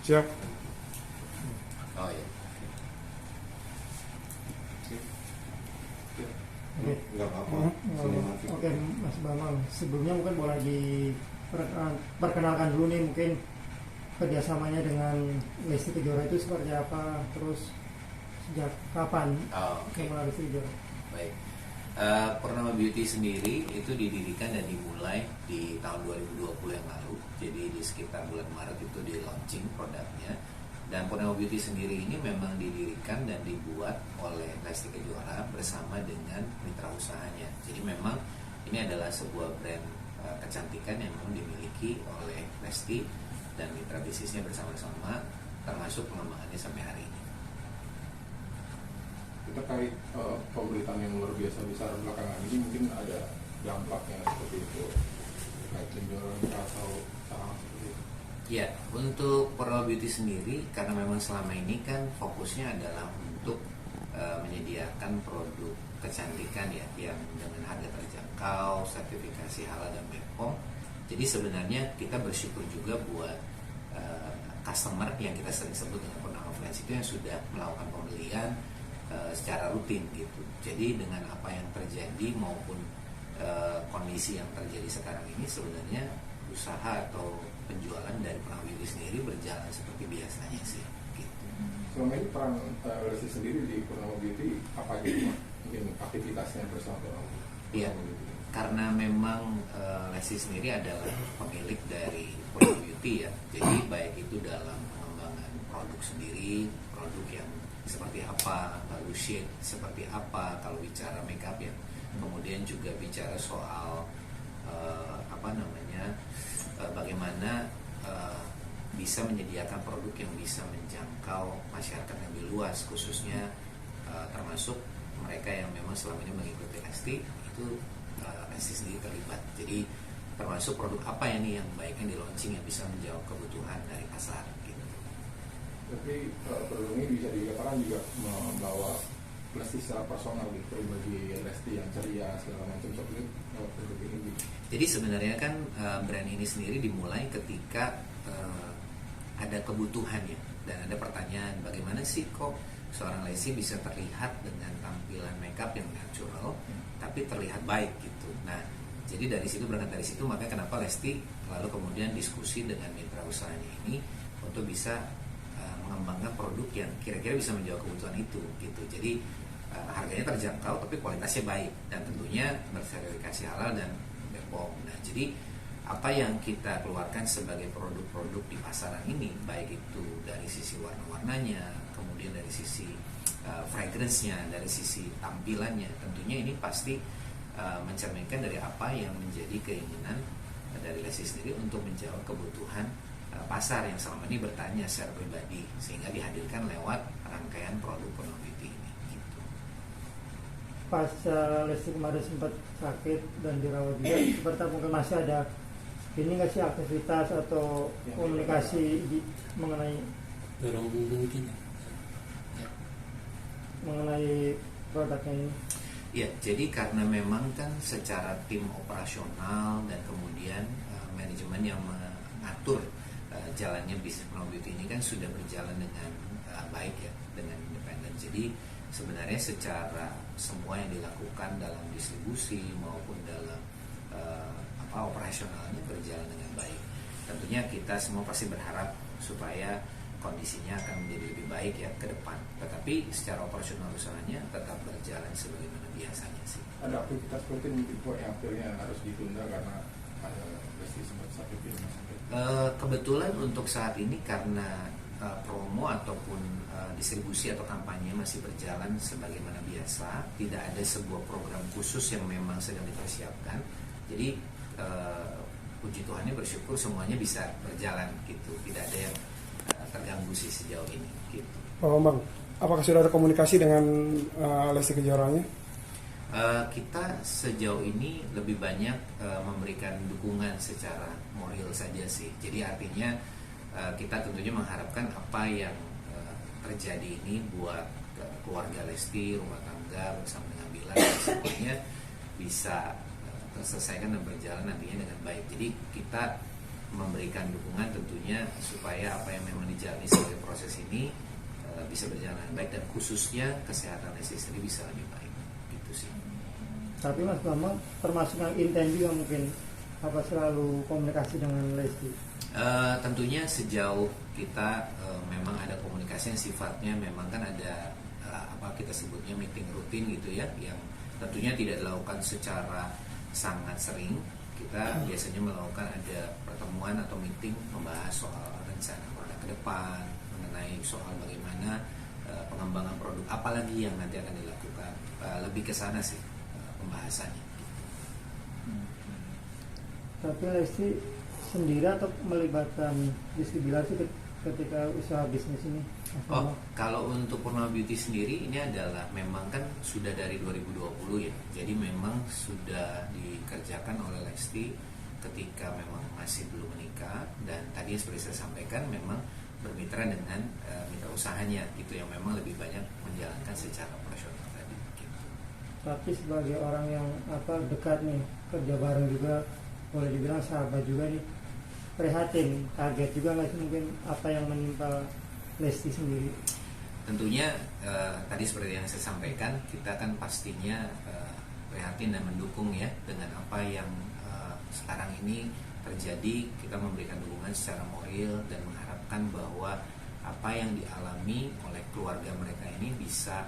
Siap. Oh ya. Oke. Nggak apa-apa. Oke, Mas Bambang. Sebelumnya mungkin boleh diperkenalkan dulu nih, mungkin kerjasamanya dengan Lesti Kejora itu seperti apa, terus sejak kapan Oke. mulai Lesti Kejora? Baik. Purnama Beauty sendiri itu didirikan dan dimulai di tahun 2020 yang lalu. Jadi di sekitar bulan Maret itu di launching produknya. Dan Purnama Beauty sendiri ini memang didirikan dan dibuat oleh Lesti Kejora bersama dengan mitra usahanya. Jadi memang ini adalah sebuah brand kecantikan yang memang dimiliki oleh Lesti dan mitra bisnisnya bersama-sama, termasuk pengembangannya sampai hari ini. Terkait pemberitaan yang luar biasa besar belakangan ini, mungkin ada dampaknya seperti itu terkait penjualan atau saham seperti itu. Ya, untuk Purnama Beauty sendiri karena memang selama ini kan fokusnya adalah untuk menyediakan produk kecantikan ya yang dengan harga terjangkau, sertifikasi halal dan BPOM. Jadi sebenarnya kita bersyukur juga buat customer yang kita sering sebut dengan Purnama Friends itu yang sudah melakukan pembelian secara rutin gitu. Jadi dengan apa yang terjadi maupun kondisi yang terjadi sekarang ini, sebenarnya usaha atau penjualan dari Purnama Beauty sendiri berjalan seperti biasanya sih gitu. Selama ini peran Lesti sendiri di Purnama Beauty apa aja, mungkin aktivitasnya bersama Iya, Purnama Beauty? karena memang Lesti sendiri adalah pemilik dari Purnama Beauty ya. Jadi baik itu dalam pengembangan produk sendiri, produk yang seperti apa, lalu shade seperti apa, kalau bicara makeup ya. Kemudian juga bicara soal bagaimana bisa menyediakan produk yang bisa menjangkau masyarakat yang lebih luas, khususnya termasuk mereka yang memang selama ini mengikuti Lesti, itu Lesti sendiri terlibat. Jadi termasuk produk apa ya nih yang baiknya di launching yang bisa menjawab kebutuhan dari pasar gitu. Tapi produk ini bisa dikatakan juga membawa Lesti secara personal gitu, bagi Lesti yang ceria segala macam seperti itu produk ini gitu. Jadi sebenarnya kan brand ini sendiri dimulai ketika ada kebutuhan ya, dan ada pertanyaan bagaimana sih kok seorang Lesti bisa terlihat dengan tampilan makeup yang natural tapi terlihat baik gitu. Nah, jadi dari situ, berangkat dari situ, makanya kenapa Lesti lalu kemudian diskusi dengan mitra usahanya ini untuk bisa mengembangkan produk yang kira-kira bisa menjawab kebutuhan itu gitu. Jadi harganya terjangkau tapi kualitasnya baik dan tentunya bersertifikasi halal dan BPOM. Nah, jadi apa yang kita keluarkan sebagai produk-produk di pasaran ini, baik itu dari sisi warna-warnanya, kemudian dari sisi fragrance-nya, dari sisi tampilannya, tentunya ini pasti mencerminkan dari apa yang menjadi keinginan dari Lesti sendiri untuk menjawab kebutuhan pasar yang selama ini bertanya secara pribadi, sehingga dihadirkan lewat rangkaian produk Purnama Beauty ini gitu. Pas Lesti kemarin sempat sakit dan dirawat juga, seperti mungkin masih ada ini nggak sih aktivitas atau komunikasi mengenai produknya ini? Ya, jadi karena memang kan secara tim operasional dan kemudian manajemen yang mengatur jalannya bisnis Purnama Beauty ini kan sudah berjalan dengan baik ya, dengan independen. Jadi sebenarnya secara semua yang dilakukan dalam distribusi maupun dalam operasionalnya berjalan dengan baik. Tentunya kita semua pasti berharap supaya kondisinya akan menjadi lebih baik ya ke depan. Tetapi secara operasional usahanya tetap berjalan sebagaimana biasanya sih. Ada aktivitas rutin mungkin yang akhirnya harus ditunda karena ada Lesti sempat sakit di rumah sakit. Kebetulan untuk saat ini karena promo ataupun distribusi atau kampanye masih berjalan sebagaimana biasa, tidak ada sebuah program khusus yang memang sedang dipersiapkan. Jadi puji Tuhannya bersyukur semuanya bisa berjalan gitu, tidak ada yang terganggu sih sejauh ini gitu. Pak Bambang, apakah sudah ada komunikasi dengan Lesti Kejoranya? Kita sejauh ini lebih banyak memberikan dukungan secara moral saja sih. Jadi artinya kita tentunya mengharapkan apa yang terjadi ini buat keluarga Lesti, rumah tangga bersama dengan Bilar, semuanya bisa terselesaikan dan berjalan nantinya dengan baik. Jadi kita memberikan dukungan tentunya supaya apa yang memang dijalani sebagai proses ini bisa berjalan dengan baik, dan khususnya kesehatan Lesti sendiri bisa lebih baik gitu sih. Tapi Mas Bambang termasuk yang intens juga mungkin apa selalu komunikasi dengan Lesti? Tentunya sejauh kita memang ada komunikasi yang sifatnya memang kan ada apa kita sebutnya meeting rutin gitu ya, yang tentunya tidak dilakukan secara sangat sering. Kita biasanya melakukan ada pertemuan atau meeting membahas soal rencana produk ke depan, mengenai soal bagaimana pengembangan produk apalagi yang nanti akan dilakukan, lebih ke sana sih pembahasannya. Tapi Lesti sendiri atau melibatkan distributor sih ketika usaha bisnis ini? Oh, kalau untuk Purnama Beauty sendiri ini adalah memang kan sudah dari 2020 ya. Jadi memang sudah dikerjakan oleh Lesti ketika memang masih belum menikah, dan tadi seperti saya sampaikan memang bermitra dengan mitra usahanya gitu yang memang lebih banyak menjalankan secara profesional tadi gitu. Tapi sebagai orang yang dekat nih, kerja bareng juga, boleh dibilang sahabat juga nih, prihatin, kaget juga nggak sih mungkin apa yang menimpa Lesti sendiri? Tentunya tadi seperti yang saya sampaikan, kita kan pastinya prihatin dan mendukung ya dengan apa yang sekarang ini terjadi. Kita memberikan dukungan secara moral dan mengharapkan bahwa apa yang dialami oleh keluarga mereka ini bisa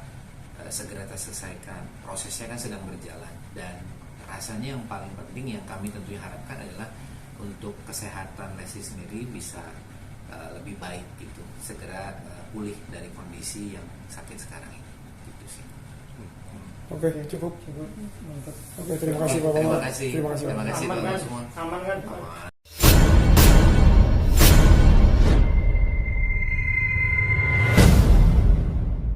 segera terselesaikan. Prosesnya kan sedang berjalan, dan rasanya yang paling penting yang kami tentunya harapkan adalah untuk kesehatan Lesti sendiri bisa lebih baik gitu, segera pulih dari kondisi yang sakit sekarang ini gitu sih. Oke, cukup. Mantap. Oke, terima kasih Pak Bambang. Terima kasih. Terima kasih. Terima kasih Aman kan? teman-teman semua. Aman kan? Aman.